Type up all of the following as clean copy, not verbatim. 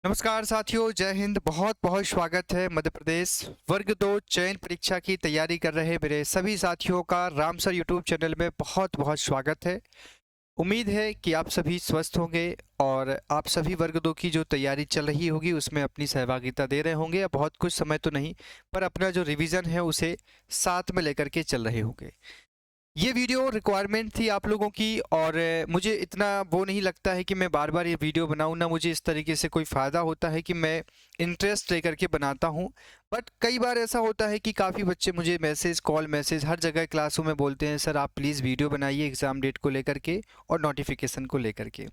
नमस्कार साथियों, जय हिंद। बहुत बहुत स्वागत है मध्य प्रदेश वर्ग 2 चयन परीक्षा की तैयारी कर रहे मेरे सभी साथियों का राम सर यूट्यूब चैनल में बहुत बहुत स्वागत है। उम्मीद है कि आप सभी स्वस्थ होंगे और आप सभी वर्ग 2 की जो तैयारी चल रही होगी उसमें अपनी सहभागिता दे रहे होंगे। या बहुत कुछ समय तो नहीं, पर अपना जो रिवीजन है उसे साथ में लेकर के चल रहे होंगे। ये वीडियो रिक्वायरमेंट थी आप लोगों की, और मुझे इतना वो नहीं लगता है कि मैं बार बार ये वीडियो बनाऊं, ना मुझे इस तरीके से कोई फ़ायदा होता है कि मैं इंटरेस्ट लेकर के बनाता हूं। बट कई बार ऐसा होता है कि काफ़ी बच्चे मुझे मैसेज, कॉल मैसेज हर जगह क्लासों में बोलते हैं, सर आप प्लीज़ वीडियो बनाइए एग्ज़ाम डेट को लेकर के और नोटिफिकेशन को लेकर के।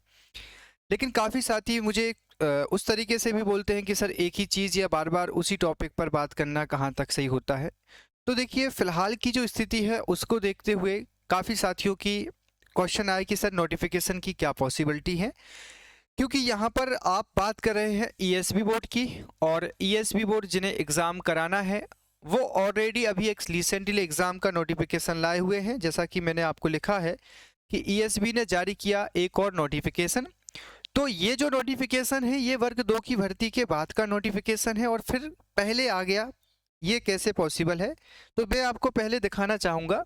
लेकिन काफ़ी साथी मुझे उस तरीके से भी बोलते हैं कि सर एक ही चीज़ या बार बार उसी टॉपिक पर बात करना कहाँ तक सही होता है। तो देखिए, फ़िलहाल की जो स्थिति है उसको देखते हुए काफ़ी साथियों की क्वेश्चन आए कि सर नोटिफिकेशन की क्या पॉसिबिलिटी है, क्योंकि यहाँ पर आप बात कर रहे हैं ईएसबी बोर्ड की, और ईएसबी बोर्ड जिन्हें एग्ज़ाम कराना है वो ऑलरेडी अभी एक रिसेंटली एग्ज़ाम का नोटिफिकेशन लाए हुए हैं। जैसा कि मैंने आपको लिखा है कि ईएसबी ने जारी किया एक और नोटिफिकेशन। तो ये जो नोटिफिकेशन है ये वर्ग 2 की भर्ती के बाद का नोटिफिकेशन है और फिर पहले आ गया। ये कैसे पॉसिबल है? तो मैं आपको पहले दिखाना चाहूँगा।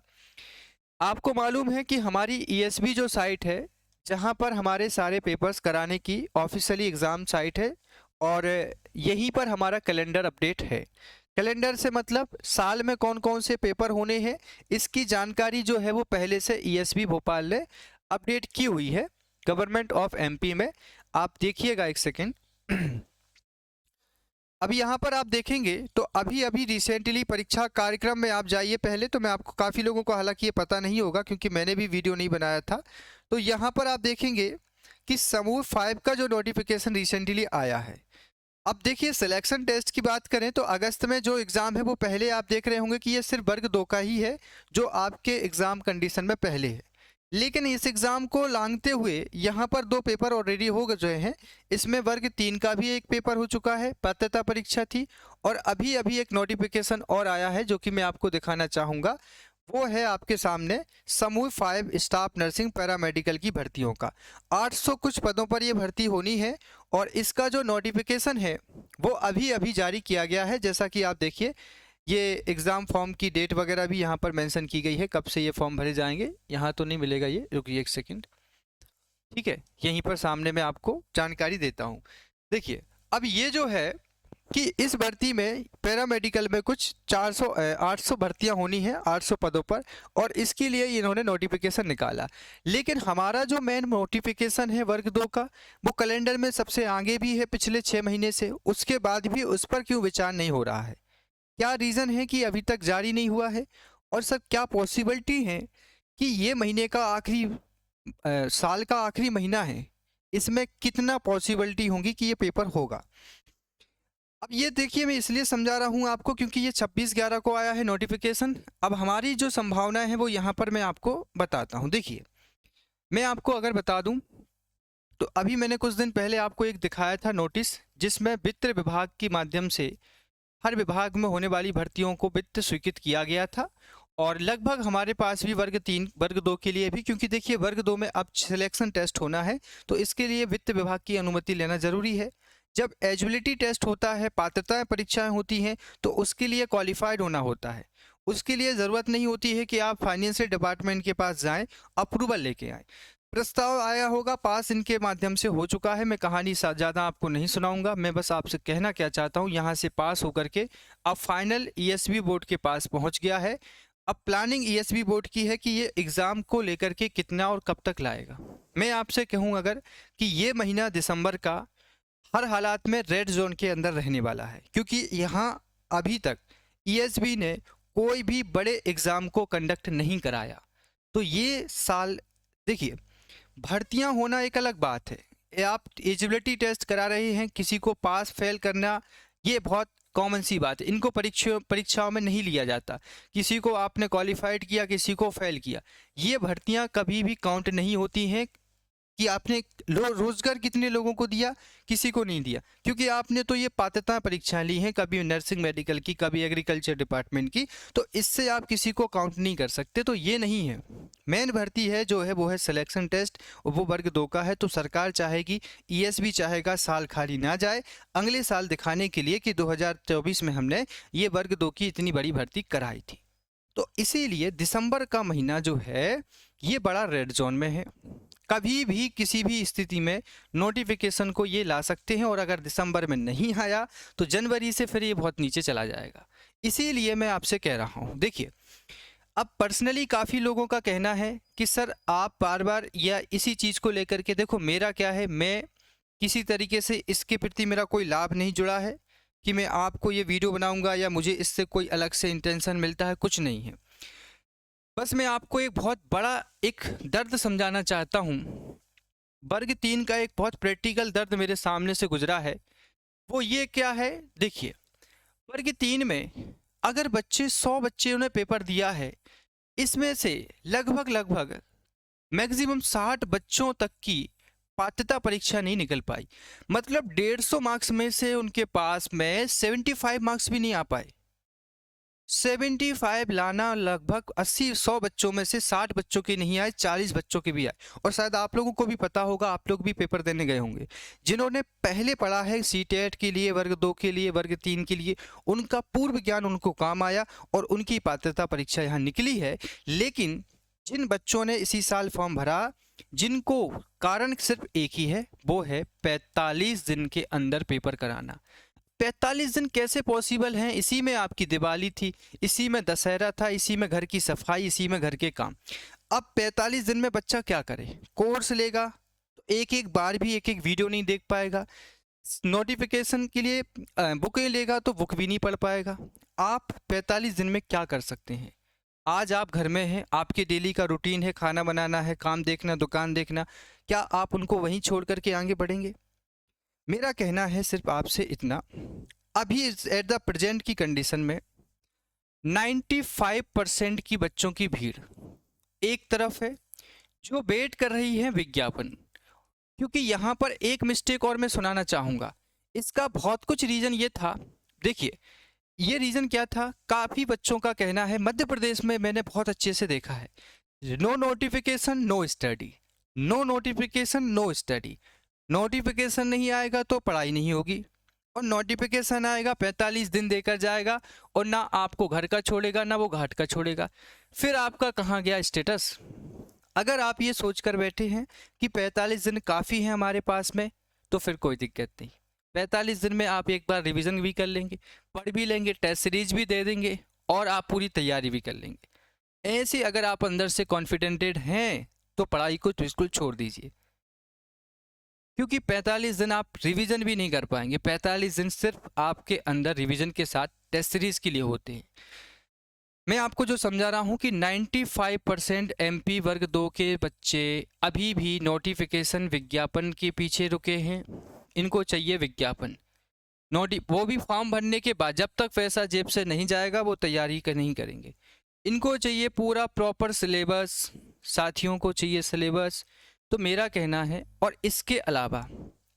आपको मालूम है कि हमारी ईएसबी जो साइट है, जहाँ पर हमारे सारे पेपर्स कराने की ऑफिशियली एग्ज़ाम साइट है, और यहीं पर हमारा कैलेंडर अपडेट है। कैलेंडर से मतलब साल में कौन कौन से पेपर होने हैं, इसकी जानकारी जो है वो पहले से ईएसबी भोपाल ने अपडेट की हुई है गवर्नमेंट ऑफ एमपी में। आप देखिएगा एक सेकेंड। अभी यहाँ पर आप देखेंगे तो अभी अभी रिसेंटली परीक्षा कार्यक्रम में आप जाइए पहले, तो मैं आपको, काफ़ी लोगों को हालांकि ये पता नहीं होगा क्योंकि मैंने भी वीडियो नहीं बनाया था। तो यहाँ पर आप देखेंगे कि समूह 5 का जो नोटिफिकेशन रिसेंटली आया है। अब देखिए, सिलेक्शन टेस्ट की बात करें तो अगस्त में जो एग्ज़ाम है वो पहले आप देख रहे होंगे कि ये सिर्फ वर्ग 2 का ही है जो आपके एग्ज़ाम कंडीशन में पहले है। लेकिन इस एग्ज़ाम को लांघते हुए यहाँ पर 2 पेपर ऑलरेडी हो गए हैं। इसमें वर्ग 3 का भी एक पेपर हो चुका है, पात्रता परीक्षा थी, और अभी अभी एक नोटिफिकेशन और आया है जो कि मैं आपको दिखाना चाहूँगा। वो है आपके सामने समूह 5 स्टाफ नर्सिंग पैरामेडिकल की भर्तियों का। 800 कुछ पदों पर ये भर्ती होनी है, और इसका जो नोटिफिकेशन है वो अभी अभी जारी किया गया है। जैसा कि आप देखिए, ये एग्ज़ाम फॉर्म की डेट वगैरह भी यहाँ पर मेंशन की गई है, कब से ये फॉर्म भरे जाएंगे। यहाँ तो नहीं मिलेगा, ये रुकिए एक सेकंड। ठीक है, यहीं पर सामने मैं आपको जानकारी देता हूँ। देखिए, अब ये जो है कि इस भर्ती में पैरामेडिकल में कुछ 800 भर्तियां होनी है 800 पदों पर, और इसके लिए इन्होंने नोटिफिकेशन निकाला। लेकिन हमारा जो मेन नोटिफिकेशन है वर्ग 2 का, वो कैलेंडर में सबसे आगे भी है पिछले 6 महीने से, उसके बाद भी उस पर क्यों विचार नहीं हो रहा है? क्या रीज़न है कि अभी तक जारी नहीं हुआ है? और सर क्या पॉसिबिलिटी है कि ये महीने का आखिरी, साल का आखिरी महीना है, इसमें कितना पॉसिबिलिटी होगी कि ये पेपर होगा? अब ये देखिए, मैं इसलिए समझा रहा हूँ आपको क्योंकि ये 26/11 को आया है नोटिफिकेशन। अब हमारी जो संभावना है वो यहाँ पर मैं आपको बताता हूँ। देखिए, मैं आपको अगर बता दूँ तो अभी मैंने कुछ दिन पहले आपको एक दिखाया था नोटिस, जिसमें वित्त विभाग के माध्यम से हर विभाग में होने वाली भर्तियों को वित्त स्वीकृत किया गया था। और लगभग हमारे पास भी वर्ग 3 वर्ग 2 के लिए भी, क्योंकि देखिए वर्ग 2 में अब सिलेक्शन टेस्ट होना है तो इसके लिए वित्त विभाग की अनुमति लेना जरूरी है। जब एलिजिबिलिटी टेस्ट होता है, पात्रता परीक्षाएं होती हैं, तो उसके लिए क्वालिफाइड होना होता है। उसके लिए ज़रूरत नहीं होती है कि आप फाइनेंशियल डिपार्टमेंट के पास जाएं, अप्रूवल लेके आएँ। प्रस्ताव आया होगा, पास इनके माध्यम से हो चुका है। मैं कहानी ज़्यादा आपको नहीं सुनाऊंगा, मैं बस आपसे कहना क्या चाहता हूँ, यहाँ से पास होकर के अब फाइनल ईएसबी बोर्ड के पास पहुँच गया है। अब प्लानिंग ईएसबी बोर्ड की है कि ये एग्ज़ाम को लेकर के कितना और कब तक लाएगा। मैं आपसे कहूँ अगर कि ये महीना दिसंबर का हर हालात में रेड जोन के अंदर रहने वाला है, क्योंकि यहाँ अभी तक ईएसबी ने कोई भी बड़े एग्ज़ाम को कंडक्ट नहीं कराया। तो ये साल, देखिए, भर्तियां होना एक अलग बात है, ये आप एलिजिबिलिटी टेस्ट करा रहे हैं, किसी को पास फेल करना ये बहुत कॉमन सी बात है। इनको परीक्षाओं में नहीं लिया जाता, किसी को आपने क्वालिफाइड किया, किसी को फेल किया, ये भर्तियां कभी भी काउंट नहीं होती हैं कि आपने रोजगार कितने लोगों को दिया? किसी को नहीं दिया, क्योंकि आपने तो ये पात्रता परीक्षाएं ली हैं, कभी नर्सिंग मेडिकल की, कभी एग्रीकल्चर डिपार्टमेंट की, तो इससे आप किसी को काउंट नहीं कर सकते। तो ये नहीं है। मेन भर्ती है जो है वो है सिलेक्शन टेस्ट, वो वर्ग 2 का है। तो सरकार चाहेगी, ईएसबी चाहेगा साल खाली ना जाए, अगले साल दिखाने के लिए कि 2024 में हमने ये वर्ग 2 की इतनी बड़ी भर्ती कराई थी। तो इसीलिए दिसंबर का महीना जो है ये बड़ा रेड जोन में है। कभी भी किसी भी स्थिति में नोटिफिकेशन को ये ला सकते हैं, और अगर दिसंबर में नहीं आया तो जनवरी से फिर ये बहुत नीचे चला जाएगा। इसीलिए मैं आपसे कह रहा हूँ, देखिए अब पर्सनली काफ़ी लोगों का कहना है कि सर आप बार बार या इसी चीज़ को लेकर के, देखो मेरा क्या है, मैं किसी तरीके से इसके प्रति मेरा कोई लाभ नहीं जुड़ा है कि मैं आपको ये वीडियो बनाऊंगा या मुझे इससे कोई अलग से इंटेंशन मिलता है, कुछ नहीं है। बस मैं आपको एक बहुत बड़ा एक दर्द समझाना चाहता हूँ। वर्ग 3 का एक बहुत प्रैक्टिकल दर्द मेरे सामने से गुजरा है। वो ये क्या है, देखिए वर्ग 3 में अगर 100 बच्चे ने पेपर दिया है, इसमें से लगभग मैक्सिमम 60 बच्चों तक की पात्रता परीक्षा नहीं निकल पाई। मतलब 150 मार्क्स में से उनके पास में 75 मार्क्स भी नहीं आ पाए। 75 लाना लगभग 80-100 बच्चों में से 60 बच्चों के नहीं आए, 40 बच्चों के भी आए। और शायद आप लोगों को भी पता होगा, आप लोग भी पेपर देने गए होंगे, जिन्होंने पहले पढ़ा है सीटेट के लिए, वर्ग 2 के लिए, वर्ग 3 के लिए, उनका पूर्व ज्ञान उनको काम आया और उनकी पात्रता परीक्षा यहाँ निकली है। लेकिन जिन बच्चों ने इसी साल फॉर्म भरा, जिनको कारण सिर्फ एक ही है, वो है 45 दिन के अंदर पेपर कराना। 45 दिन कैसे पॉसिबल हैं? इसी में आपकी दिवाली थी, इसी में दशहरा था, इसी में घर की सफाई, इसी में घर के काम। अब 45 दिन में बच्चा क्या करे? कोर्स लेगा तो एक एक बार भी एक एक वीडियो नहीं देख पाएगा, नोटिफिकेशन के लिए बुकें लेगा तो बुक भी नहीं पढ़ पाएगा। आप 45 दिन में क्या कर सकते हैं? आज आप घर में हैं, आपके डेली का रूटीन है, खाना बनाना है, काम देखना, दुकान देखना, क्या आप उनको वहीं छोड़ करके आगे बढ़ेंगे? मेरा कहना है सिर्फ आपसे इतना, अभी एट द प्रेजेंट की कंडीशन में 95% की बच्चों की भीड़ एक तरफ है जो वेट कर रही है विज्ञापन। क्योंकि यहाँ पर एक मिस्टेक और मैं सुनाना चाहूँगा, इसका बहुत कुछ रीज़न ये था। देखिए ये रीज़न क्या था, काफ़ी बच्चों का कहना है, मध्य प्रदेश में मैंने बहुत अच्छे से देखा है, no notification no study, no notification no study. Notification नहीं आएगा तो पढ़ाई नहीं होगी, और नोटिफिकेशन आएगा 45 दिन देकर जाएगा, और ना आपको घर का छोड़ेगा ना वो घाट का छोड़ेगा। फिर आपका कहाँ गया स्टेटस? अगर आप ये सोच कर बैठे हैं कि 45 दिन काफ़ी हैं हमारे पास में, तो फिर कोई दिक्कत नहीं। 45 दिन में आप एक बार रिवीजन भी कर लेंगे, पढ़ भी लेंगे, टेस्ट सीरीज भी दे देंगे, और आप पूरी तैयारी भी कर लेंगे। ऐसे अगर आप अंदर से कॉन्फिडेंटेड हैं तो पढ़ाई को बिल्कुल छोड़ दीजिए, क्योंकि 45 दिन आप रिवीजन भी नहीं कर पाएंगे। 45 दिन सिर्फ आपके अंदर रिवीजन के साथ टेस्ट सीरीज के लिए होते हैं। मैं आपको जो समझा रहा हूँ कि 95% एमपी वर्ग 2 के बच्चे अभी भी नोटिफिकेशन विज्ञापन के पीछे रुके हैं। इनको चाहिए विज्ञापन, वो भी फॉर्म भरने के बाद, जब तक पैसा जेब से नहीं जाएगा वो तैयारी नहीं करेंगे। इनको चाहिए पूरा प्रॉपर सिलेबस, साथियों को चाहिए सिलेबस। तो मेरा कहना है, और इसके अलावा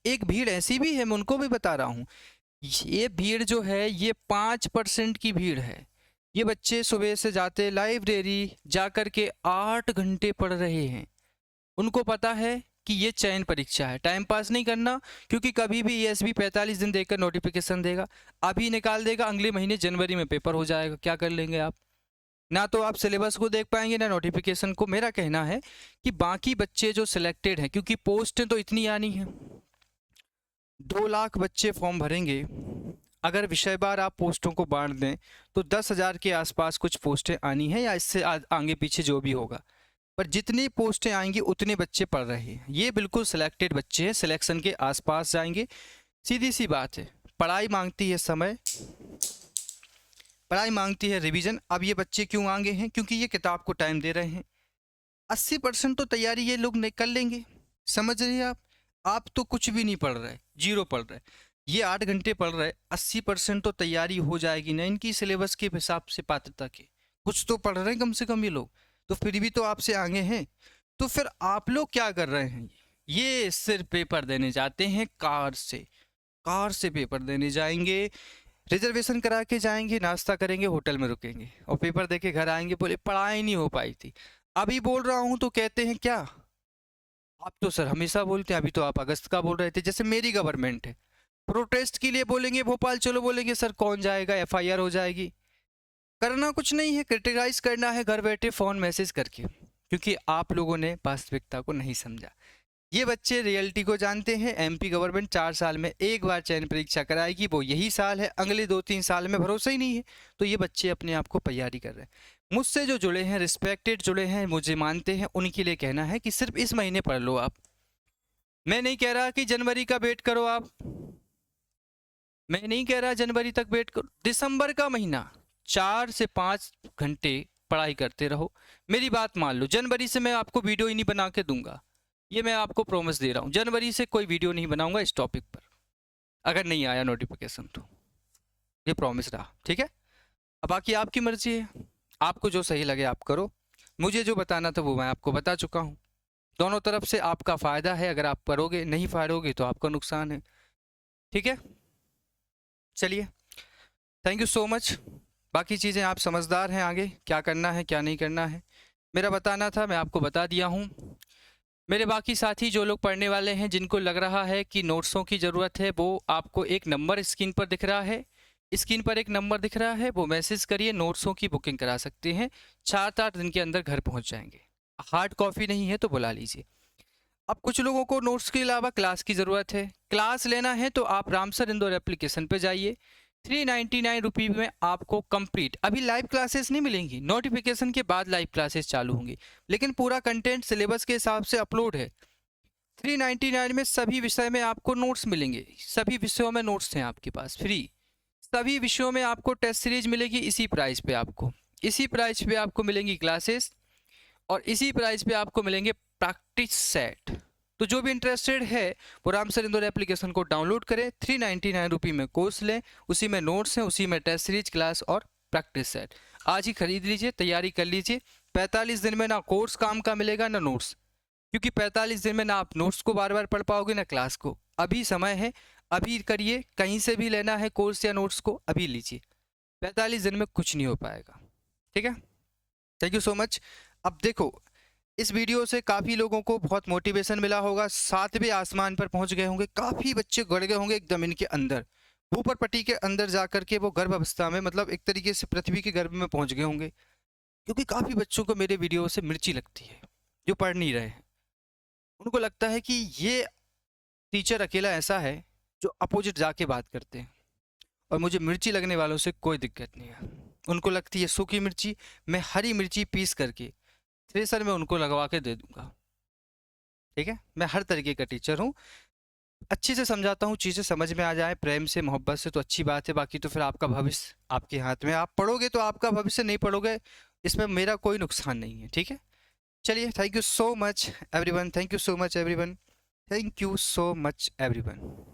एक भीड़ ऐसी भी है, मैं उनको भी बता रहा हूँ, ये भीड़ जो है ये 5% की भीड़ है। ये बच्चे सुबह से जाते लाइब्रेरी जाकर के 8 घंटे पढ़ रहे हैं। उनको पता है कि ये चयन परीक्षा है, टाइम पास नहीं करना, क्योंकि कभी भी ईएसबी 45 दिन देकर नोटिफिकेशन देगा, अभी निकाल देगा, अगले महीने जनवरी में पेपर हो जाएगा। क्या कर लेंगे आप? ना तो आप सिलेबस को देख पाएंगे ना नोटिफिकेशन को। मेरा कहना है कि बाकी बच्चे जो सिलेक्टेड हैं, क्योंकि पोस्टें तो इतनी आनी हैं, 2 लाख बच्चे फॉर्म भरेंगे, अगर विषयवार आप पोस्टों को बांट दें तो 10,000 के आसपास कुछ पोस्टें आनी हैं, या इससे आगे पीछे जो भी होगा, पर जितनी पोस्टें आएंगी उतने बच्चे पढ़ रहे हैं। ये बिल्कुल सिलेक्टेड बच्चे हैं, सिलेक्शन के आसपास जाएंगे। सीधी सी बात है, पढ़ाई मांगती है समय, पढ़ाई मांगती है रिवीजन। अब ये बच्चे क्यों आगे हैं? क्योंकि ये किताब को टाइम दे रहे हैं। 80% तो तैयारी ये लोग कर लेंगे, समझ रही है आप तो कुछ भी नहीं पढ़ रहे, जीरो पढ़ रहे, ये 8 घंटे पढ़ रहे, 80% तो तैयारी हो जाएगी ना इनकी सिलेबस के हिसाब से, पात्रता के कुछ तो पढ़ रहे हैं कम से कम ये लोग, तो फिर भी तो आपसे आगे हैं। तो फिर आप लोग क्या कर रहे हैं? ये सिर्फ पेपर देने जाते हैं कार से पेपर देने जाएंगे, रिजर्वेशन करा के जाएंगे, नाश्ता करेंगे, होटल में रुकेंगे और पेपर देके घर आएंगे, बोले पढ़ाई नहीं हो पाई थी। अभी बोल रहा हूँ तो कहते हैं क्या, आप तो सर हमेशा बोलते हैं, अभी तो आप अगस्त का बोल रहे थे। जैसे मेरी गवर्नमेंट है, प्रोटेस्ट के लिए बोलेंगे भोपाल चलो, बोलेंगे सर कौन जाएगा, एफआईआर हो जाएगी। करना कुछ नहीं है, क्रिटिसाइज करना है घर बैठे फ़ोन मैसेज करके, क्योंकि आप लोगों ने वास्तविकता को नहीं समझा। ये बच्चे रियलिटी को जानते हैं। एमपी गवर्नमेंट 4 साल में एक बार चयन परीक्षा कराएगी, वो यही साल है, अगले 2-3 साल में भरोसा ही नहीं है। तो ये बच्चे अपने आप को तैयारी कर रहे हैं। मुझसे जो जुड़े हैं, रिस्पेक्टेड जुड़े हैं, मुझे मानते हैं, उनके लिए कहना है कि सिर्फ इस महीने पढ़ लो आप। मैं नहीं कह रहा कि जनवरी का वेट करो आप, मैं नहीं कह रहा जनवरी तक वेट करो, दिसंबर का महीना 4 से 5 घंटे पढ़ाई करते रहो। मेरी बात मान लो, जनवरी से मैं आपको वीडियो ही नहीं बना के दूंगा, ये मैं आपको प्रॉमिस दे रहा हूँ। जनवरी से कोई वीडियो नहीं बनाऊंगा इस टॉपिक पर, अगर नहीं आया नोटिफिकेशन तो, ये प्रॉमिस रहा, ठीक है। अब बाकी आपकी मर्जी है, आपको जो सही लगे आप करो। मुझे जो बताना था वो मैं आपको बता चुका हूँ। दोनों तरफ से आपका फ़ायदा है, अगर आप पढ़ोगे, नहीं पढ़ोगे तो आपका नुकसान है, ठीक है। चलिए, थैंक यू सो मच। बाकी चीज़ें आप समझदार हैं, आगे क्या करना है क्या नहीं करना है मेरा बताना था, मैं आपको बता दिया हूँ। मेरे बाकी साथी जो लोग पढ़ने वाले हैं, जिनको लग रहा है कि नोट्सों की ज़रूरत है, वो आपको एक नंबर स्क्रीन पर दिख रहा है, स्क्रीन पर एक नंबर दिख रहा है, वो मैसेज करिए, नोट्सों की बुकिंग करा सकते हैं। 4-8 दिन के अंदर घर पहुंच जाएंगे। हार्ड कॉपी नहीं है तो बुला लीजिए। अब कुछ लोगों को नोट्स के अलावा क्लास की ज़रूरत है, क्लास लेना है तो आप रामसर इंदौर एप्लीकेशन पे जाइए। 399 रुपये में आपको कंप्लीट, अभी लाइव क्लासेस नहीं मिलेंगी, नोटिफिकेशन के बाद लाइव क्लासेस चालू होंगी, लेकिन पूरा कंटेंट सिलेबस के हिसाब से अपलोड है। 399 में सभी विषय में आपको नोट्स मिलेंगे, सभी विषयों में नोट्स हैं आपके पास फ्री। सभी विषयों में आपको टेस्ट सीरीज मिलेगी इसी प्राइस पे, आपको इसी प्राइस पे आपको मिलेंगी क्लासेस, और इसी प्राइस पे आपको मिलेंगे प्रैक्टिस सेट। तो जो भी इंटरेस्टेड है वो रामसर इंदौर एप्लीकेशन को डाउनलोड करें, 399 रुपये में कोर्स लें, उसी में नोट्स हैं, उसी में टेस्ट सीरीज, क्लास और प्रैक्टिस सेट। आज ही खरीद लीजिए, तैयारी कर लीजिए। 45 दिन में ना कोर्स काम का मिलेगा ना नोट्स, क्योंकि 45 दिन में ना आप नोट्स को बार बार पढ़ पाओगे ना क्लास को। अभी समय है, अभी करिए, कहीं से भी लेना है कोर्स या नोट्स को अभी लीजिए, 45 दिन में कुछ नहीं हो पाएगा, ठीक है। Thank you so much. अब देखो, इस वीडियो से काफ़ी लोगों को बहुत मोटिवेशन मिला होगा, 7वें आसमान पर पहुंच गए होंगे, काफ़ी बच्चे गड़ गए होंगे एकदम इनके अंदर, ऊपर पट्टी के अंदर जा करके वो गर्भ अवस्था में, मतलब एक तरीके से पृथ्वी के गर्भ में पहुंच गए होंगे। क्योंकि काफ़ी बच्चों को मेरे वीडियो से मिर्ची लगती है, जो पढ़ नहीं रहे हैं। उनको लगता है कि ये टीचर अकेला ऐसा है जो अपोजिट जाके बात करते हैं, और मुझे मिर्ची लगने वालों से कोई दिक्कत नहीं है। उनको लगती है सूखी मिर्ची, मैं हरी मिर्ची पीस करके थ्रेसर में उनको लगवा के दे दूंगा, ठीक है। मैं हर तरीके का टीचर हूँ, अच्छे से समझाता हूँ, चीज़ें समझ में आ जाए प्रेम से मोहब्बत से तो अच्छी बात है, बाकी तो फिर आपका भविष्य आपके हाथ में, आप पढ़ोगे तो आपका भविष्य, नहीं पढ़ोगे इसमें मेरा कोई नुकसान नहीं है, ठीक है। चलिए, thank you so much everyone, thank you so much everyone, thank you so much everyone.